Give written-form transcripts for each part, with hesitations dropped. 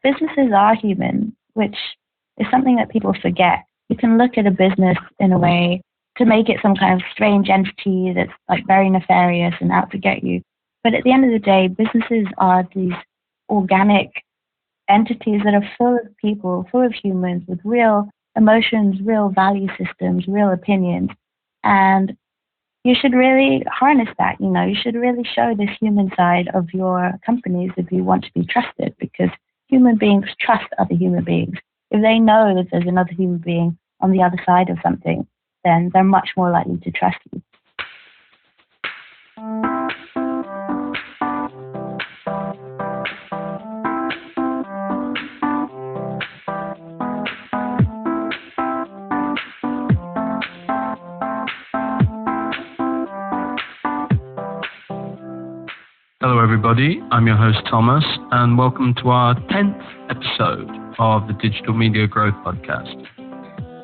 businesses are human, which is something that people forget. You can look at a business in a way to make it some kind of strange entity that's like very nefarious and out to get you. But at the end of the day, businesses are these organic entities that are full of people, full of humans with real emotions, real value systems, real opinions. And you should really harness that. You should really show this human side of your companies if you want to be trusted, because human beings trust other human beings. If they know that there's another human being on the other side of something, then they're much more likely to trust you. Hello everybody, I'm your host Thomas, and welcome to our 10th episode of the Digital Media Growth Podcast.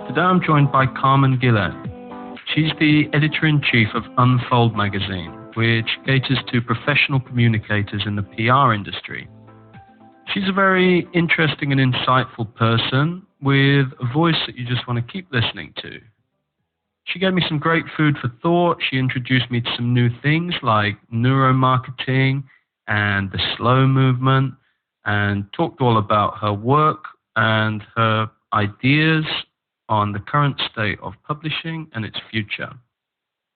Today I'm joined by Carmen Gillen. She's the editor-in-chief of Unfold magazine, which caters to professional communicators in the PR industry. She's a very interesting and insightful person with a voice that you just want to keep listening to. She gave me some great food for thought. She introduced me to some new things like neuromarketing and the slow movement, and talked all about her work and her ideas on the current state of publishing and its future.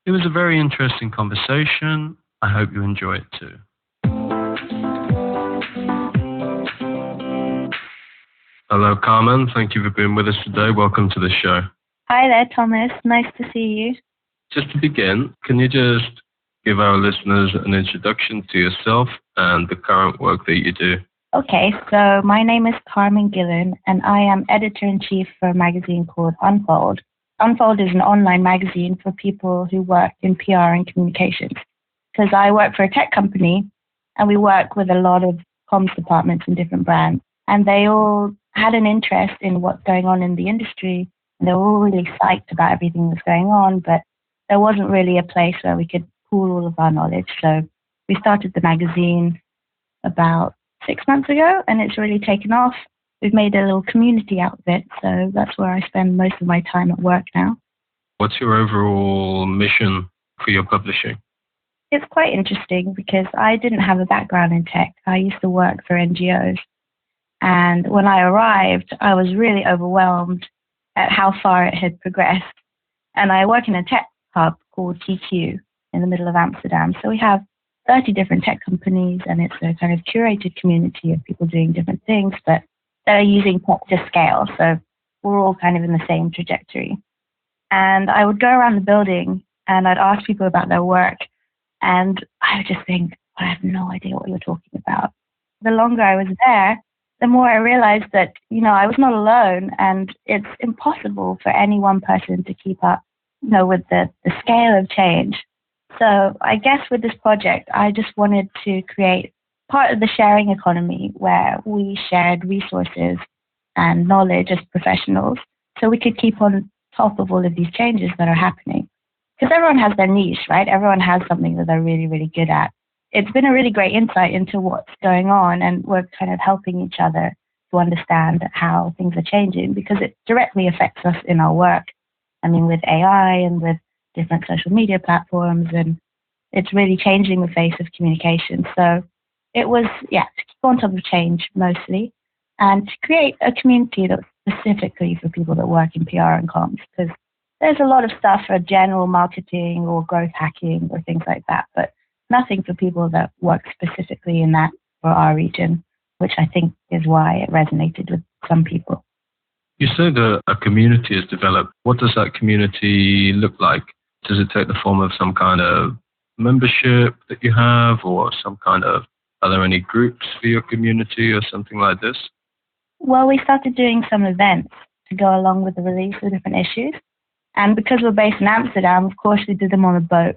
It was a very interesting conversation. I hope you enjoy it too. Hello, Carmen. Thank you for being with us today. Welcome to the show. Hi there, Thomas. Nice to see you. Just to begin, can you just give our listeners an introduction to yourself and the current work that you do? Okay, so my name is Carmen Gillen, and I am editor-in-chief for a magazine called Unfold. Unfold is an online magazine for people who work in PR and communications. Because I work for a tech company, and we work with a lot of comms departments and different brands. And they all had an interest in what's going on in the industry. And they were all really psyched about everything that's going on, but there wasn't really a place where we could pool all of our knowledge. So we started the magazine about 6 months ago, and it's really taken off. We've made a little community out of it, so that's where I spend most of my time at work now. What's your overall mission for your publishing? It's quite interesting because I didn't have a background in tech. I used to work for NGOs. And when I arrived, I was really overwhelmed at how far it had progressed. And I work in a tech hub called TQ in the middle of Amsterdam. So we have 30 different tech companies, and it's a kind of curated community of people doing different things, but they're using tech to scale. So we're all kind of in the same trajectory. And I would go around the building and I'd ask people about their work, and I would just think, I have no idea what you're talking about. The longer I was there, the more I realized that, I was not alone, and it's impossible for any one person to keep up, with the scale of change. So I guess with this project, I just wanted to create part of the sharing economy where we shared resources and knowledge as professionals so we could keep on top of all of these changes that are happening. Because everyone has their niche, right? Everyone has something that they're really, really good at. It's been a really great insight into what's going on, and we're kind of helping each other to understand how things are changing because it directly affects us in our work. I mean, with AI and with different social media platforms, and it's really changing the face of communication. So it was, to keep on top of change mostly, and to create a community that's specifically for people that work in PR and comms, because there's a lot of stuff for general marketing or growth hacking or things like that, but nothing for people that work specifically in that for our region, which I think is why it resonated with some people. You say that a community is developed. What does that community look like? Does it take the form of some kind of membership that you have, or are there any groups for your community or something like this? Well, we started doing some events to go along with the release of different issues. And because we're based in Amsterdam, of course, we did them on a boat.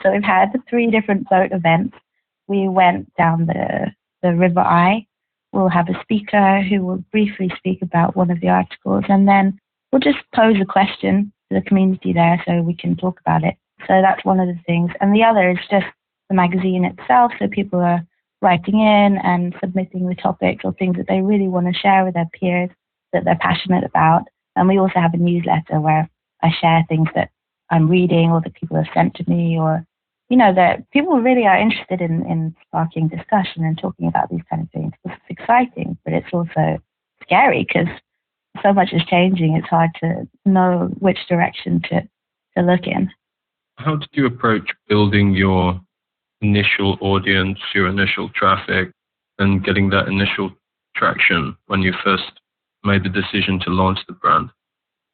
So we've had 3 different boat events. We went down the River Eye. We'll have a speaker who will briefly speak about one of the articles, and then we'll just pose a question to the community there so we can talk about it. So that's one of the things. And the other is just the magazine itself. So people are writing in and submitting the topics or things that they really want to share with their peers that they're passionate about. And we also have a newsletter where I share things that I'm reading or that people have sent to me, or, that people really are interested in sparking discussion and talking about these kind of things. It's exciting, but it's also scary because so much is changing. It's hard to know which direction to look in. How did you approach building your initial audience, your initial traffic, and getting that initial traction when you first made the decision to launch the brand?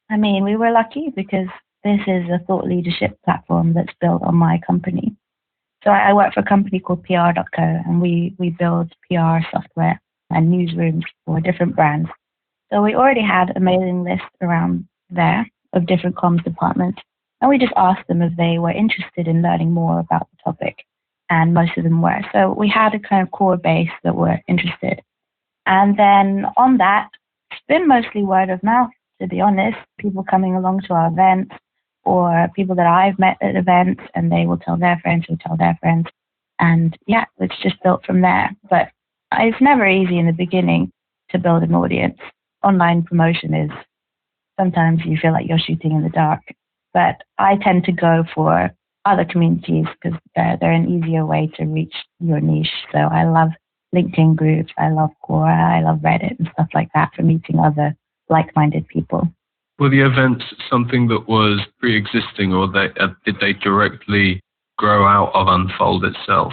I mean, we were lucky because this is a thought leadership platform that's built on my company. So I work for a company called PR.co, and we build PR software and newsrooms for different brands. So we already had a mailing list around there of different comms departments, and we just asked them if they were interested in learning more about the topic, and most of them were. So we had a kind of core base that were interested. And then on that, it's been mostly word of mouth, to be honest, people coming along to our events or people that I've met at events, and they will tell their friends who tell their friends. And yeah, it's just built from there. But it's never easy in the beginning to build an audience. Online promotion is sometimes you feel like you're shooting in the dark. But I tend to go for other communities because they're an easier way to reach your niche. So I love LinkedIn groups, I love Quora, I love Reddit and stuff like that for meeting other like-minded people. Were the events something that was pre-existing, or did they directly grow out of Unfold itself?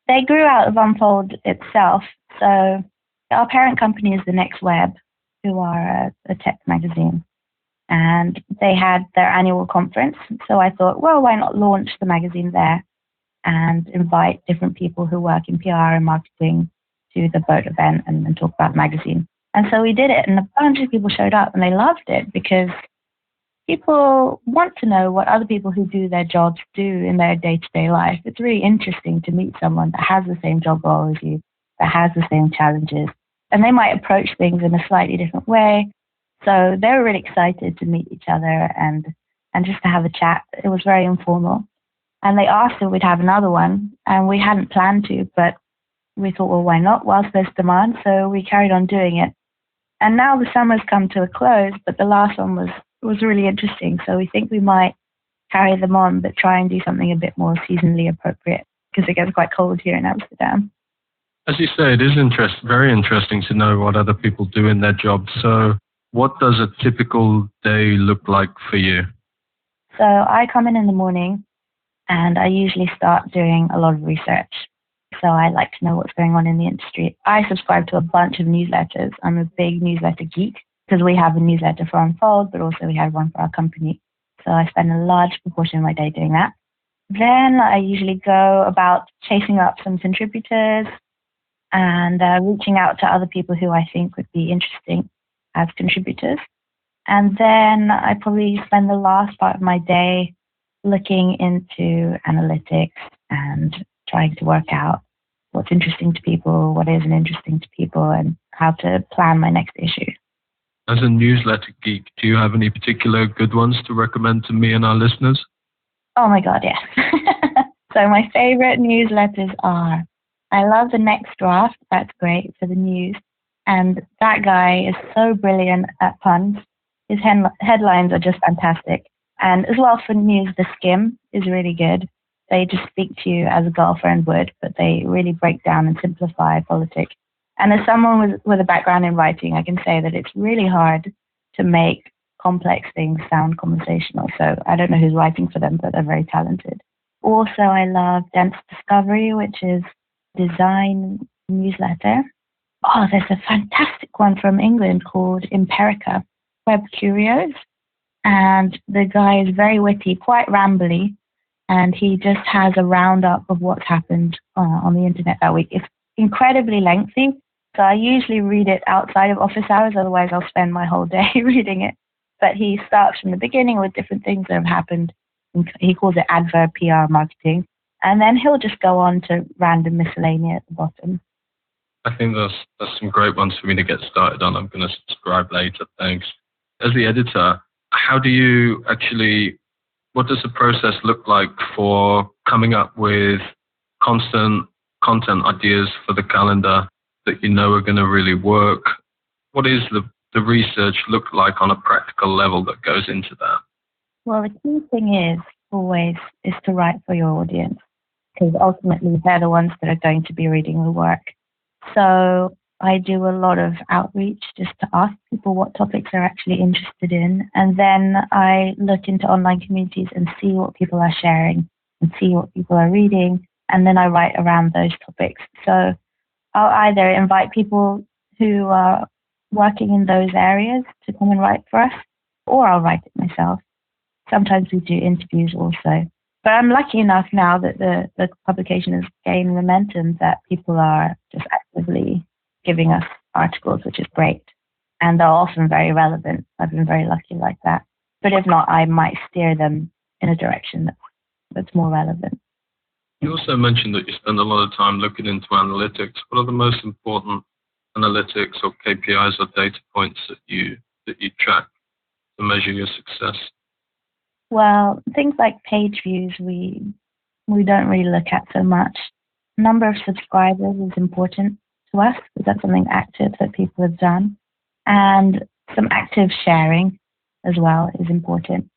They grew out of Unfold itself. So our parent company is The Next Web, who are a tech magazine. And they had their annual conference. So I thought, well, why not launch the magazine there and invite different people who work in PR and marketing to the boat event and talk about the magazine. And so we did it, and a bunch of people showed up, and they loved it because people want to know what other people who do their jobs do in their day-to-day life. It's really interesting to meet someone that has the same job role as you, that has the same challenges, and they might approach things in a slightly different way. So they were really excited to meet each other and just to have a chat. It was very informal. And they asked if we'd have another one, and we hadn't planned to, but we thought, well, why not, whilst there's demand? So we carried on doing it. And now the summer's come to a close, but the last one was really interesting. So we think we might carry them on, but try and do something a bit more seasonally appropriate because it gets quite cold here in Amsterdam. As you say, it is very interesting to know what other people do in their job. So what does a typical day look like for you? So I come in the morning, and I usually start doing a lot of research. So I like to know what's going on in the industry. I subscribe to a bunch of newsletters. I'm a big newsletter geek because we have a newsletter for Unfold, but also we have one for our company. So I spend a large proportion of my day doing that. Then I usually go about chasing up some contributors and reaching out to other people who I think would be interesting as contributors. And then I probably spend the last part of my day looking into analytics and trying to work out what's interesting to people, what isn't interesting to people, and how to plan my next issue. As a newsletter geek, do you have any particular good ones to recommend to me and our listeners? Oh my God, yes. So my favorite newsletters are, I love The Next Draft. That's great for the news. And that guy is so brilliant at puns. His headlines are just fantastic. And as well for news, The Skim is really good. They just speak to you as a girlfriend would, but they really break down and simplify politics. And as someone with a background in writing, I can say that it's really hard to make complex things sound conversational. So I don't know who's writing for them, but they're very talented. Also, I love Dense Discovery, which is design newsletter. Oh, there's a fantastic one from England called Empirica, Web Curios. And the guy is very witty, quite rambly, and he just has a roundup of what's happened on the internet that week. It's incredibly lengthy, so I usually read it outside of office hours, otherwise I'll spend my whole day reading it. But he starts from the beginning with different things that have happened. He calls it adverb PR marketing, and then he'll just go on to random miscellany at the bottom. I think that's some great ones for me to get started on. I'm going to subscribe later, thanks. As the editor, how do you actually, what does the process look like for coming up with constant content ideas for the calendar that you know are going to really work? What is the research look like on a practical level that goes into that? Well, the key thing is to write for your audience, because ultimately they're the ones that are going to be reading the work. So I do a lot of outreach just to ask people what topics they're actually interested in. And then I look into online communities and see what people are sharing and see what people are reading. And then I write around those topics. So I'll either invite people who are working in those areas to come and write for us, or I'll write it myself. Sometimes we do interviews also. But I'm lucky enough now that the publication has gained momentum that people are just actively giving us articles, which is great. And they're often very relevant. I've been very lucky like that. But if not, I might steer them in a direction that's more relevant. You also mentioned that you spend a lot of time looking into analytics. What are the most important analytics or KPIs or data points that you track to measure your success? Well, things like page views, we don't really look at so much. Number of subscribers is important to us because that's something active that people have done. And some active sharing as well is important.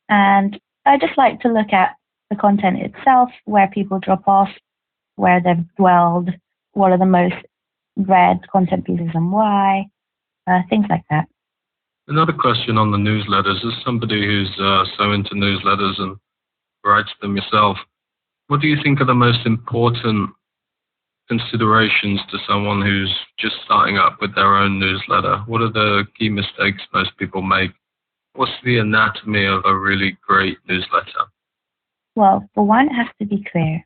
And I just like to look at the content itself, where people drop off, where they've dwelled, what are the most read content pieces and why, things like that. Another question on the newsletters. As somebody who's so into newsletters and writes them yourself, what do you think are the most important considerations to someone who's just starting up with their own newsletter? What are the key mistakes most people make? What's the anatomy of a really great newsletter? Well, for one, it has to be clear.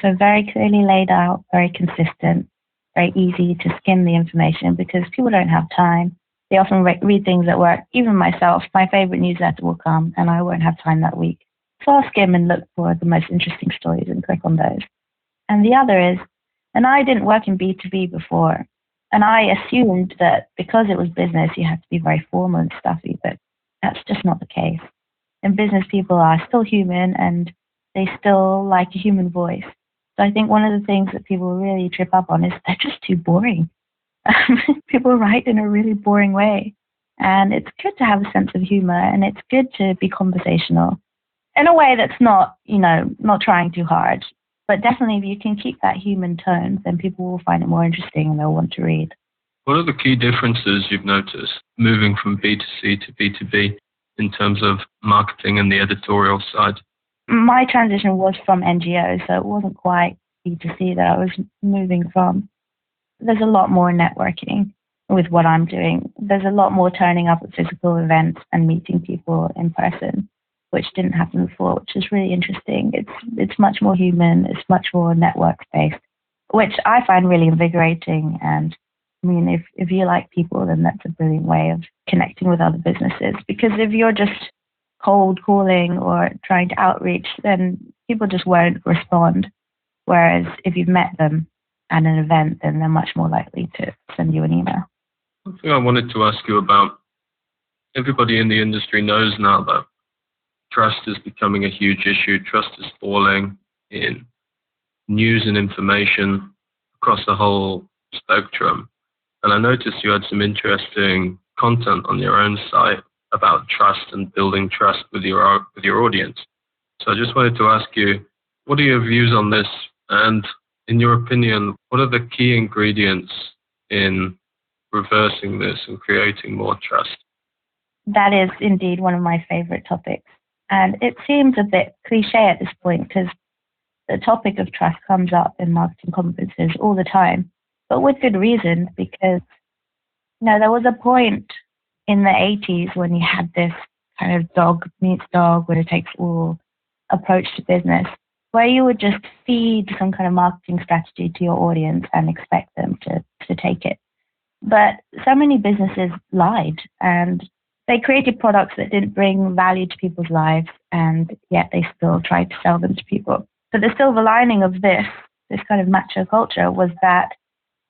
So very clearly laid out, very consistent, very easy to skim the information because people don't have time. They often read things at work. Even myself, my favorite newsletter will come and I won't have time that week. So I'll skim and look for the most interesting stories and click on those. And the other is, and I didn't work in B2B before, and I assumed that because it was business, you had to be very formal and stuffy, but that's just not the case. In business, people are still human and they still like a human voice. So I think one of the things that people really trip up on is they're just too boring. People write in a really boring way. And it's good to have a sense of humor and it's good to be conversational in a way that's not, not trying too hard. But definitely if you can keep that human tone, then people will find it more interesting and they'll want to read. What are the key differences you've noticed moving from B2C to B2B in terms of marketing and the editorial side? My transition was from NGO, so it wasn't quite B2C that I was moving from. There's a lot more networking with what I'm doing. There's a lot more turning up at physical events and meeting people in person, which didn't happen before, which is really interesting. It's much more human. It's much more network-based, which I find really invigorating. And I mean, if you like people, then that's a brilliant way of connecting with other businesses. Because if you're just cold calling or trying to outreach, then people just won't respond. Whereas if you've met them at an event, then they're much more likely to send you an email. One thing I wanted to ask you about, everybody in the industry knows now that trust is becoming a huge issue. Trust is falling in news and information across the whole spectrum. And I noticed you had some interesting content on your own site about trust and building trust with your audience. So I just wanted to ask you, what are your views on this? And in your opinion, what are the key ingredients in reversing this and creating more trust? That is indeed one of my favorite topics. And it seems a bit cliche at this point because the topic of trust comes up in marketing conferences all the time, but with good reason, because there was a point in the 80s when you had this kind of dog meets dog, winner takes all approach to business, where you would just feed some kind of marketing strategy to your audience and expect them to take it. But so many businesses lied and they created products that didn't bring value to people's lives, and yet they still tried to sell them to people. So the silver lining of this kind of macho culture was that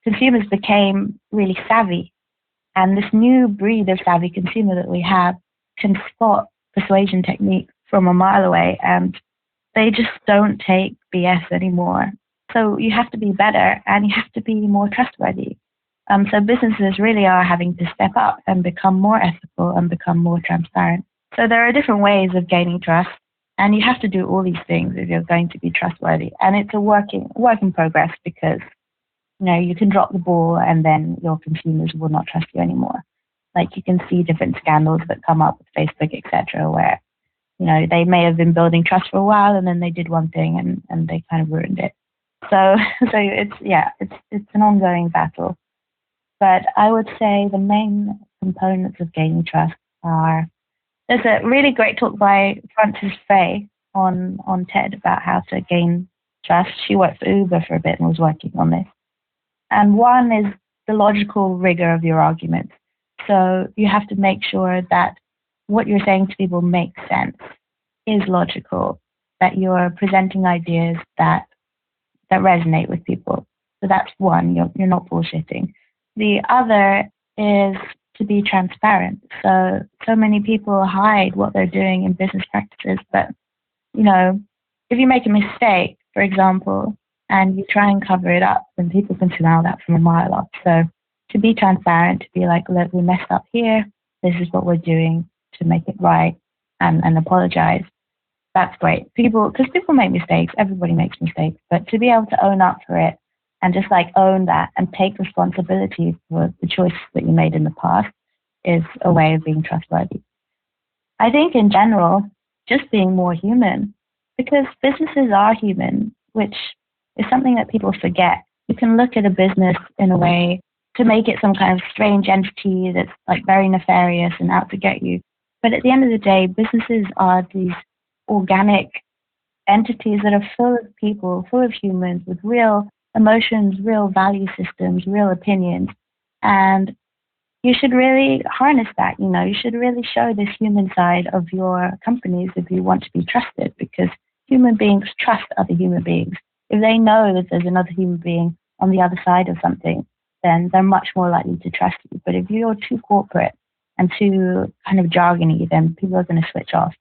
consumers became really savvy. And this new breed of savvy consumer that we have can spot persuasion techniques from a mile away, and they just don't take BS anymore. So you have to be better and you have to be more trustworthy. So businesses really are having to step up and become more ethical and become more transparent. So there are different ways of gaining trust, and you have to do all these things if you're going to be trustworthy. And it's a work in progress, because you can drop the ball and then your consumers will not trust you anymore. Like, you can see different scandals that come up with Facebook, etc., where they may have been building trust for a while and then they did one thing and they kind of ruined it. So it's an ongoing battle. But I would say the main components of gaining trust are, there's a really great talk by Frances Fay on TED about how to gain trust. She worked for Uber for a bit and was working on this. And one is the logical rigor of your arguments. So you have to make sure that what you're saying to people makes sense, is logical, that you're presenting ideas that resonate with people. So that's one, you're not bullshitting. The other is to be transparent. So many people hide what they're doing in business practices, but if you make a mistake, for example, and you try and cover it up, then people can smell that from a mile off. So to be transparent, to be like, look, we messed up here, this is what we're doing to make it right, and apologize. That's great. Because people make mistakes, everybody makes mistakes, but to be able to own up for it and just own that and take responsibility for the choices that you made in the past is a way of being trustworthy. I think in general, just being more human, because businesses are human, which is something that people forget. You can look at a business in a way to make it some kind of strange entity that's very nefarious and out to get you. But at the end of the day, businesses are these organic entities that are full of people, full of humans with real emotions, real value systems, real opinions. And you should really harness that. You should really show this human side of your companies if you want to be trusted, because human beings trust other human beings. If they know that there's another human being on the other side of something, then they're much more likely to trust you. But if you're too corporate and too kind of jargony, then people are going to switch off.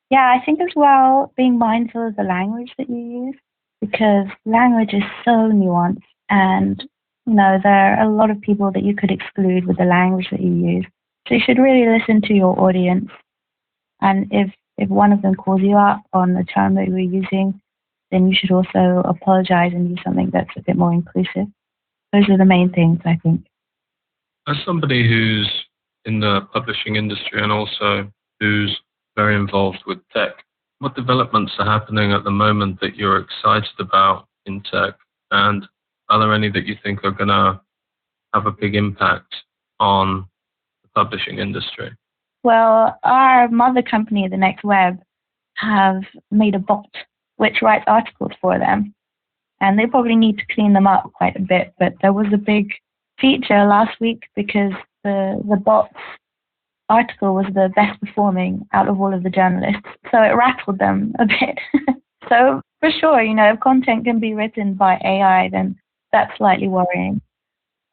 Yeah, I think as well, being mindful of the language that you use, because language is so nuanced, and there are a lot of people that you could exclude with the language that you use. So you should really listen to your audience, and if one of them calls you up on the term that you were using, then you should also apologize and use something that's a bit more inclusive. Those are the main things, I think. As somebody who's in the publishing industry and also who's very involved with tech, what developments are happening at the moment that you're excited about in tech? And are there any that you think are going to have a big impact on the publishing industry? Well, our mother company, The Next Web, have made a bot which writes articles for them. And they probably need to clean them up quite a bit. But there was a big feature last week because the bot's article was the best performing out of all of the journalists. So it rattled them a bit. So for sure, if content can be written by AI, then that's slightly worrying.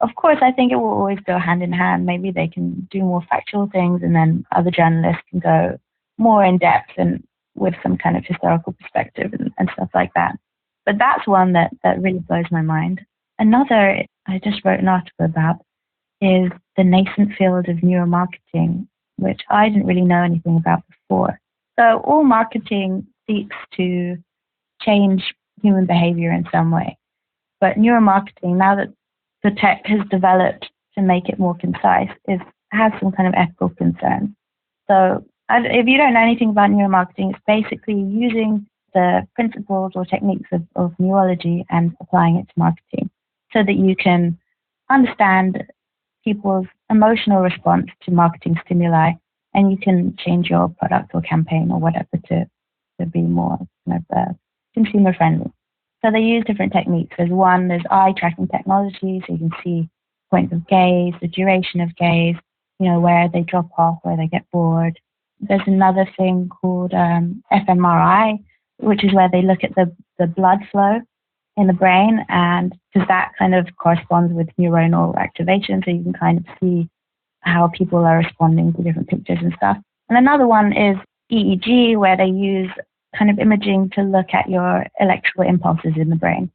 Of course, I think it will always go hand in hand. Maybe they can do more factual things, and then other journalists can go more in depth and with some kind of historical perspective and stuff like that. But that's one that really blows my mind. Another I just wrote an article about is the nascent field of neuromarketing, which I didn't really know anything about before. So all marketing seeks to change human behavior in some way. But neuromarketing, now that the tech has developed to make it more concise, has some kind of ethical concerns. So if you don't know anything about neuromarketing, it's basically using the principles or techniques of neurology and applying it to marketing so that you can understand people's emotional response to marketing stimuli, and you can change your product or campaign or whatever to be more consumer friendly. So they use different techniques. There's eye tracking technology, so you can see points of gaze, the duration of gaze, where they drop off, where they get bored. There's another thing called fMRI, which is where they look at the blood flow in the brain, and because that kind of corresponds with neuronal activation, so you can kind of see how people are responding to different pictures and stuff. And another one is EEG, where they use kind of imaging to look at your electrical impulses in the brain.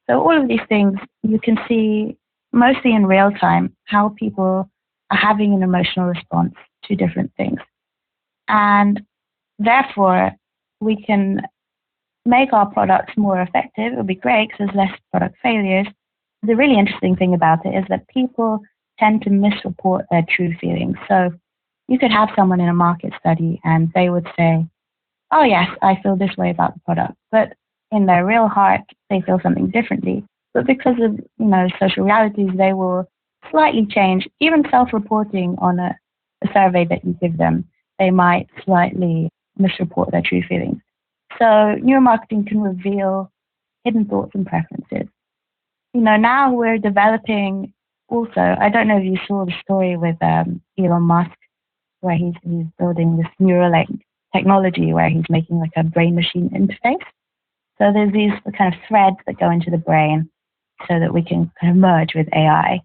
So all of these things, you can see mostly in real time how people are having an emotional response to different things. And therefore, we can make our products more effective. It would be great because there's less product failures. The really interesting thing about it is that people tend to misreport their true feelings. So you could have someone in a market study and they would say, oh yes, I feel this way about the product. But in their real heart, they feel something differently. But because of, social realities, they will slightly change, even self-reporting on a survey that you give them, they might slightly misreport their true feelings. So neuromarketing can reveal hidden thoughts and preferences. Now we're developing also, I don't know if you saw the story with Elon Musk, where he's building this Neuralink technology where he's making like a brain-machine interface. So there's these kind of threads that go into the brain so that we can kind of merge with AI.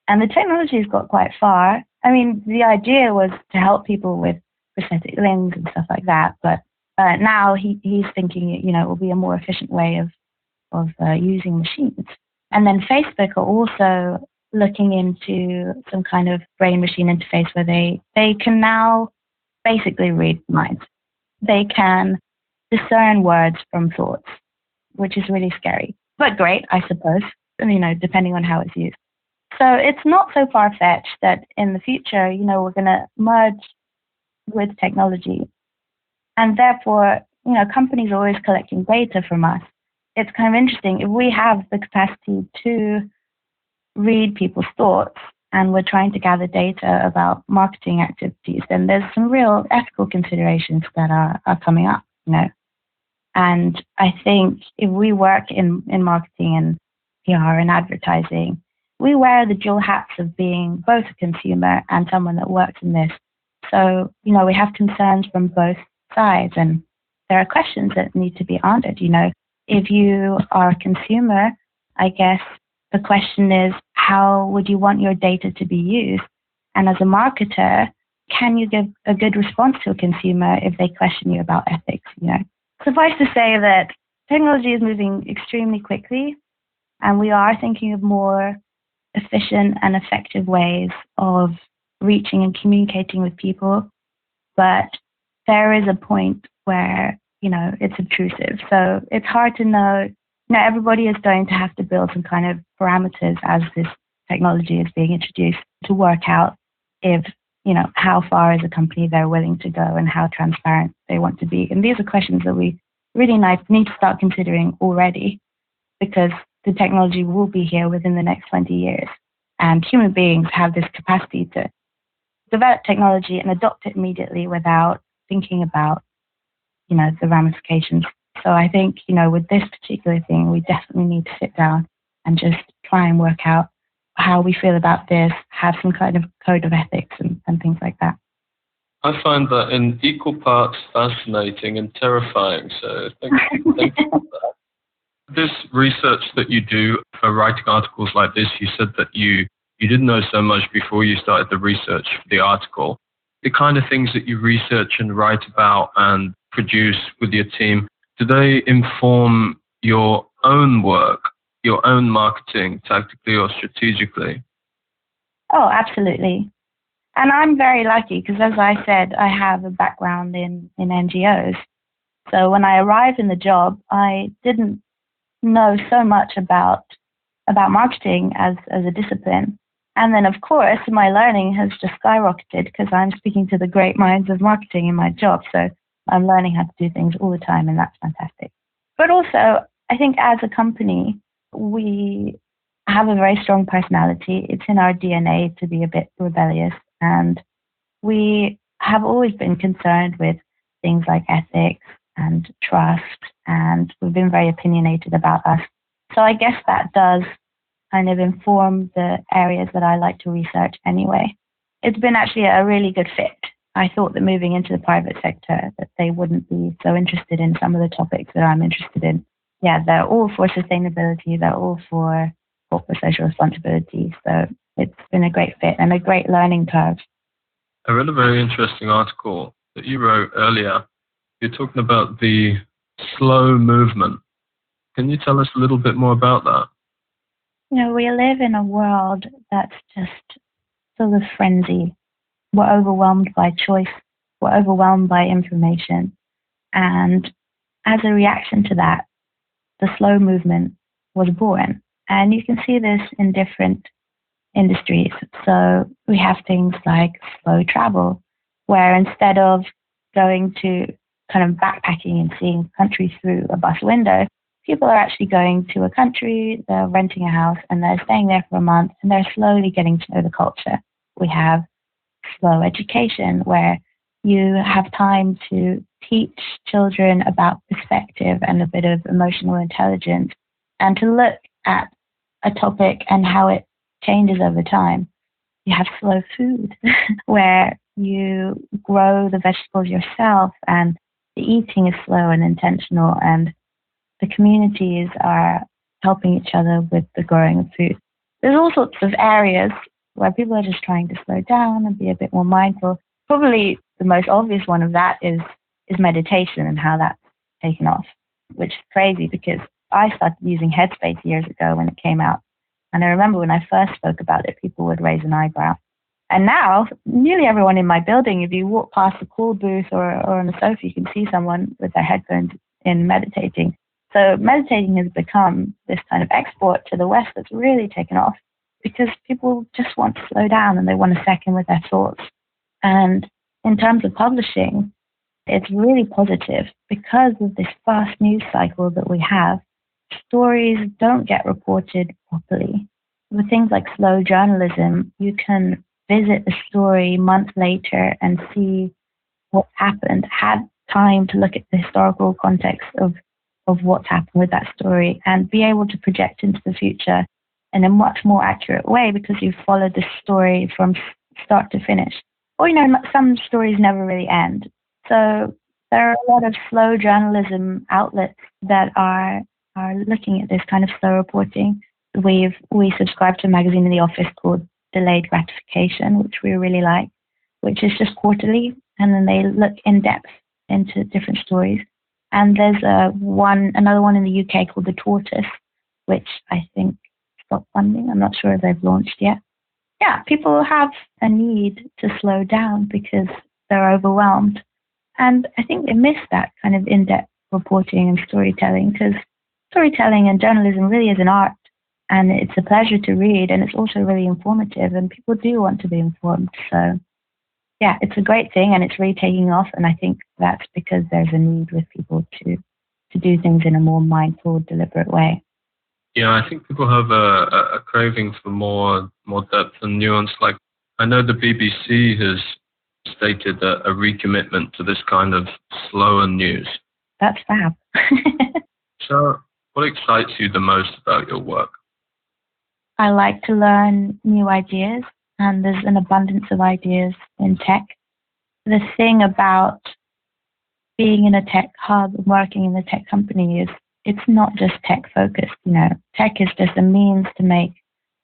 And the technology has got quite far. I mean, the idea was to help people with prosthetic limbs and stuff like that. But now he's thinking, it will be a more efficient way of using machines. And then Facebook are also looking into some kind of brain-machine interface where they can now basically read minds. They can discern words from thoughts, which is really scary, but great, I suppose, depending on how it's used. So it's not so far-fetched that in the future, we're going to merge with technology. And therefore, companies are always collecting data from us. It's kind of interesting. If we have the capacity to read people's thoughts and we're trying to gather data about marketing activities, then there's some real ethical considerations that are coming up, And I think if we work in marketing and PR and advertising, we wear the dual hats of being both a consumer and someone that works in this. So, we have concerns from both sides, and there are questions that need to be answered. If you are a consumer, I guess the question is, how would you want your data to be used? And as a marketer, can you give a good response to a consumer if they question you about ethics? Suffice to say that technology is moving extremely quickly, and we are thinking of more efficient and effective ways of reaching and communicating with people. But there is a point where, it's obtrusive. So it's hard to know. Everybody is going to have to build some kind of parameters as this technology is being introduced to work out if, how far as a company they're willing to go and how transparent they want to be. And these are questions that we really need to start considering already, because the technology will be here within the next 20 years. And human beings have this capacity to develop technology and adopt it immediately without thinking about, the ramifications. So I think, with this particular thing, we definitely need to sit down and just try and work out how we feel about this, have some kind of code of ethics and things like that. I find that in equal parts fascinating and terrifying. So thank you for that. This research that you do for writing articles like this, you said that you didn't know so much before you started the research for the article. The kind of things that you research and write about and produce with your team, do they inform your own work, your own marketing, tactically or strategically? Oh, absolutely. And I'm very lucky because, as I said, I have a background in NGOs. So when I arrived in the job, I didn't know so much about marketing as a discipline. And then, of course, my learning has just skyrocketed because I'm speaking to the great minds of marketing in my job. So I'm learning how to do things all the time, and that's fantastic. But also, I think as a company, we have a very strong personality. It's in our DNA to be a bit rebellious. And we have always been concerned with things like ethics and trust, and we've been very opinionated about us. So I guess that does kind of inform the areas that I like to research anyway. It's been actually a really good fit. I thought that moving into the private sector, that they wouldn't be so interested in some of the topics that I'm interested in. Yeah, they're all for sustainability. They're all for corporate social responsibility. So it's been a great fit and a great learning curve. I read a very interesting article that you wrote earlier. You're talking about the slow movement Can you tell us a little bit more about that? We live in a world that's just full of frenzy. We're overwhelmed by choice. We're overwhelmed by information. And as a reaction to that, the slow movement was born. And you can see this in different industries. So we have things like slow travel, where instead of going to kind of backpacking and seeing countries through a bus window, people are actually going to a country, they're renting a house, and they're staying there for a month, and they're slowly getting to know the culture. We have slow education, where you have time to teach children about perspective and a bit of emotional intelligence, and to look at a topic and how it changes over time. You have slow food, where you grow the vegetables yourself, and the eating is slow and intentional, and the communities are helping each other with the growing of food. There's all sorts of areas where people are just trying to slow down and be a bit more mindful. Probably the most obvious one of that is meditation and how that's taken off, which is crazy because I started using Headspace years ago when it came out. And I remember when I first spoke about it, people would raise an eyebrow. And now, nearly everyone in my building, if you walk past a call booth or on a sofa, you can see someone with their headphones in meditating. So meditating has become this kind of export to the West that's really taken off because people just want to slow down and they want a second with their thoughts. And in terms of publishing, it's really positive because of this fast news cycle that we have. Stories don't get reported properly. With things like slow journalism, you can visit the story months later and see what happened, had time to look at the historical context of what's happened with that story and be able to project into the future in a much more accurate way because you've followed the story from start to finish. Or, some stories never really end. So there are a lot of slow journalism outlets that are looking at this kind of slow reporting. We subscribe to a magazine in the office called Delayed Gratification, which we really like, which is just quarterly, and then they look in depth into different stories. And there's another one in the UK called The Tortoise, which I think stopped funding. I'm not sure if they've launched yet. Yeah, people have a need to slow down because they're overwhelmed. And I think they miss that kind of in-depth reporting and storytelling because storytelling and journalism really is an art. And it's a pleasure to read, and it's also really informative, and people do want to be informed. So yeah, it's a great thing and it's really taking off. And I think that's because there's a need with people to do things in a more mindful, deliberate way. Yeah, I think people have a craving for more depth and nuance. Like, I know the BBC has stated a recommitment to this kind of slower news. That's fab. So what excites you the most about your work? I like to learn new ideas, and there's an abundance of ideas in tech. The thing about being in a tech hub and working in a tech company is it's not just tech focused. Tech is just a means to make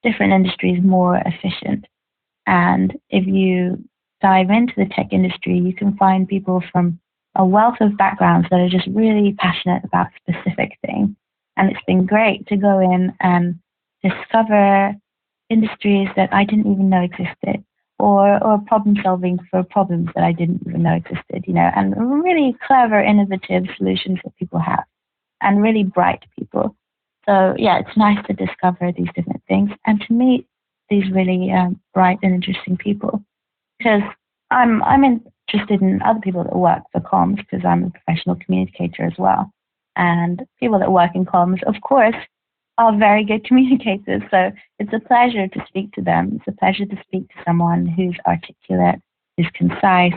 different industries more efficient. And if you dive into the tech industry, you can find people from a wealth of backgrounds that are just really passionate about a specific thing. And it's been great to go in and discover industries that I didn't even know existed, or problem solving for problems that I didn't even know existed, and really clever, innovative solutions that people have, and really bright people. So yeah, it's nice to discover these different things and to meet these really bright and interesting people, because I'm interested in other people that work for comms because I'm a professional communicator as well. And people that work in comms, of course, are very good communicators. So it's a pleasure to speak to them. It's a pleasure to speak to someone who's articulate, who's concise,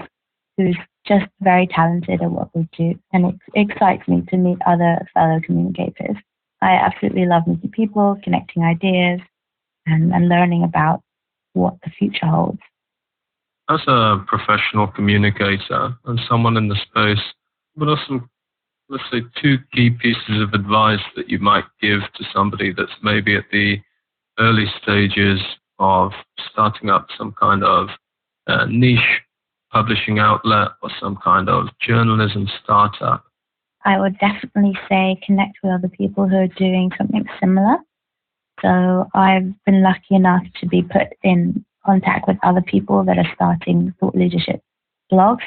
who's just very talented at what we do. And it excites me to meet other fellow communicators. I absolutely love meeting people, connecting ideas, and learning about what the future holds. As a professional communicator and someone in the space, what are some, let's say, 2 key pieces of advice that you might give to somebody that's maybe at the early stages of starting up some kind of niche publishing outlet or some kind of journalism startup? I would definitely say connect with other people who are doing something similar. So I've been lucky enough to be put in contact with other people that are starting thought leadership blogs,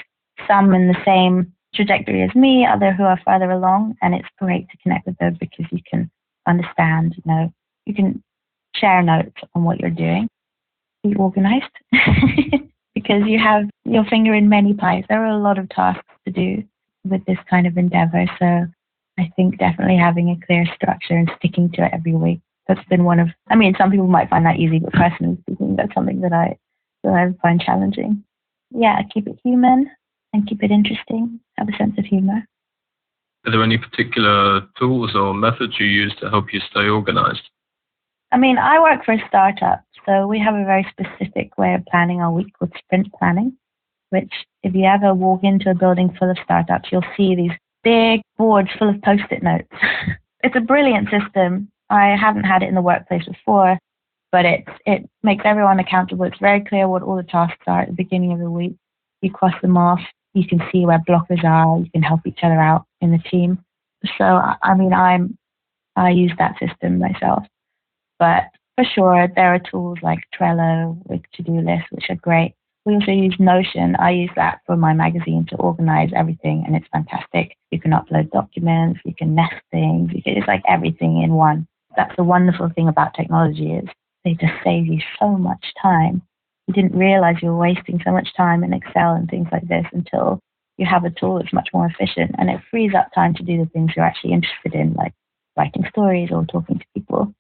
some in the same trajectory as me, other who are further along, and it's great to connect with them because you can understand, you can share notes on what you're doing. Be organized because you have your finger in many pies. There are a lot of tasks to do with this kind of endeavor. So I think definitely having a clear structure and sticking to it every week. That's been some people might find that easy, but personally speaking, that's something that I find challenging. Yeah, keep it human and keep it interesting. Have a sense of humor. Are there any particular tools or methods you use to help you stay organized? I work for a startup, so we have a very specific way of planning our week called sprint planning, which if you ever walk into a building full of startups, you'll see these big boards full of Post-it notes. It's a brilliant system. I haven't had it in the workplace before, but it makes everyone accountable. It's very clear what all the tasks are at the beginning of the week. You cross them off. You can see where blockers are. You can help each other out in the team. So, I use that system myself. But for sure, there are tools like Trello with to-do lists, which are great. We also use Notion. I use that for my magazine to organize everything, and it's fantastic. You can upload documents, you can nest things. It's like everything in one. That's the wonderful thing about technology is they just save you so much time. You didn't realize you were wasting so much time in Excel and things like this until you have a tool that's much more efficient, and it frees up time to do the things you're actually interested in, like writing stories or talking to people.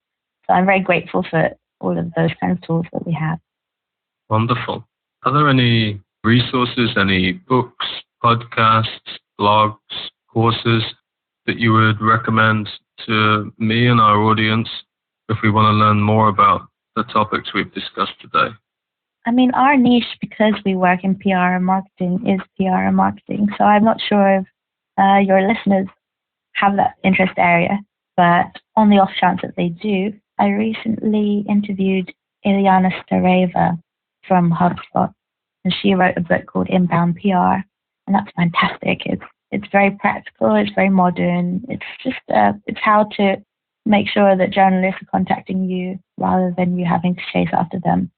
So I'm very grateful for all of those kind of tools that we have. Wonderful. Are there any resources, any books, podcasts, blogs, courses that you would recommend to me and our audience if we want to learn more about the topics we've discussed today? Our niche, because we work in PR and marketing, is PR and marketing. So I'm not sure if your listeners have that interest area, but on the off chance that they do, I recently interviewed Ilyana Stareva from HubSpot, and she wrote a book called Inbound PR, and that's fantastic. It's very practical, it's very modern. It's just it's how to make sure that journalists are contacting you rather than you having to chase after them.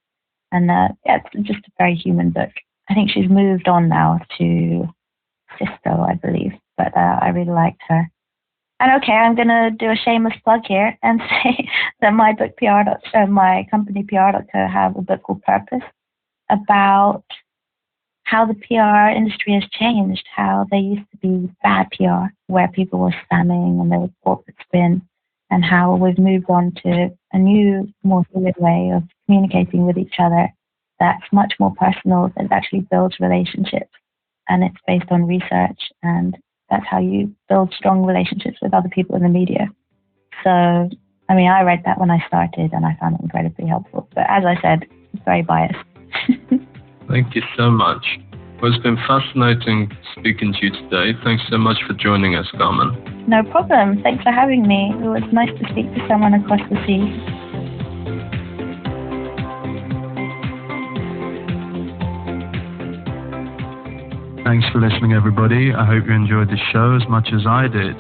And it's just a very human book. I think she's moved on now to Cisco, I believe, but I really liked her. And okay, I'm going to do a shameless plug here and say that my book my company PR.co have a book called Purpose about how the PR industry has changed, how there used to be bad PR where people were spamming and there was corporate spin, and how we've moved on to a new, more fluid way of communicating with each other that's much more personal, that actually builds relationships, and it's based on research, and that's how you build strong relationships with other people in the media. So, I read that when I started, and I found it incredibly helpful. But as I said, it's very biased. Thank you so much. Well, it's been fascinating speaking to you today. Thanks so much for joining us, Carmen. No problem. Thanks for having me. It was nice to speak to someone across the sea. Thanks for listening, everybody. I hope you enjoyed the show as much as I did.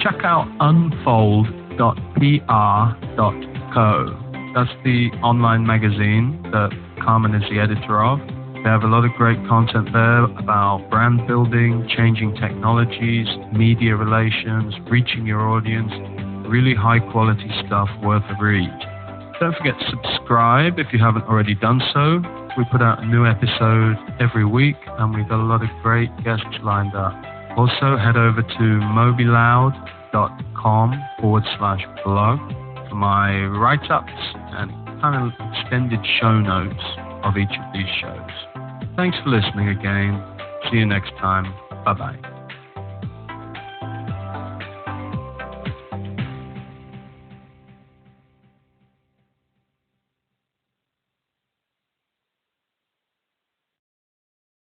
Check out unfold.pr.co. That's the online magazine that Carmen is the editor of. They have a lot of great content there about brand building, changing technologies, media relations, reaching your audience. Really high quality stuff worth a read. Don't forget to subscribe if you haven't already done so. We put out a new episode every week, and we've got a lot of great guests lined up. Also, head over to mobiloud.com/blog for my write-ups and kind of extended show notes of each of these shows. Thanks for listening again. See you next time. Bye-bye.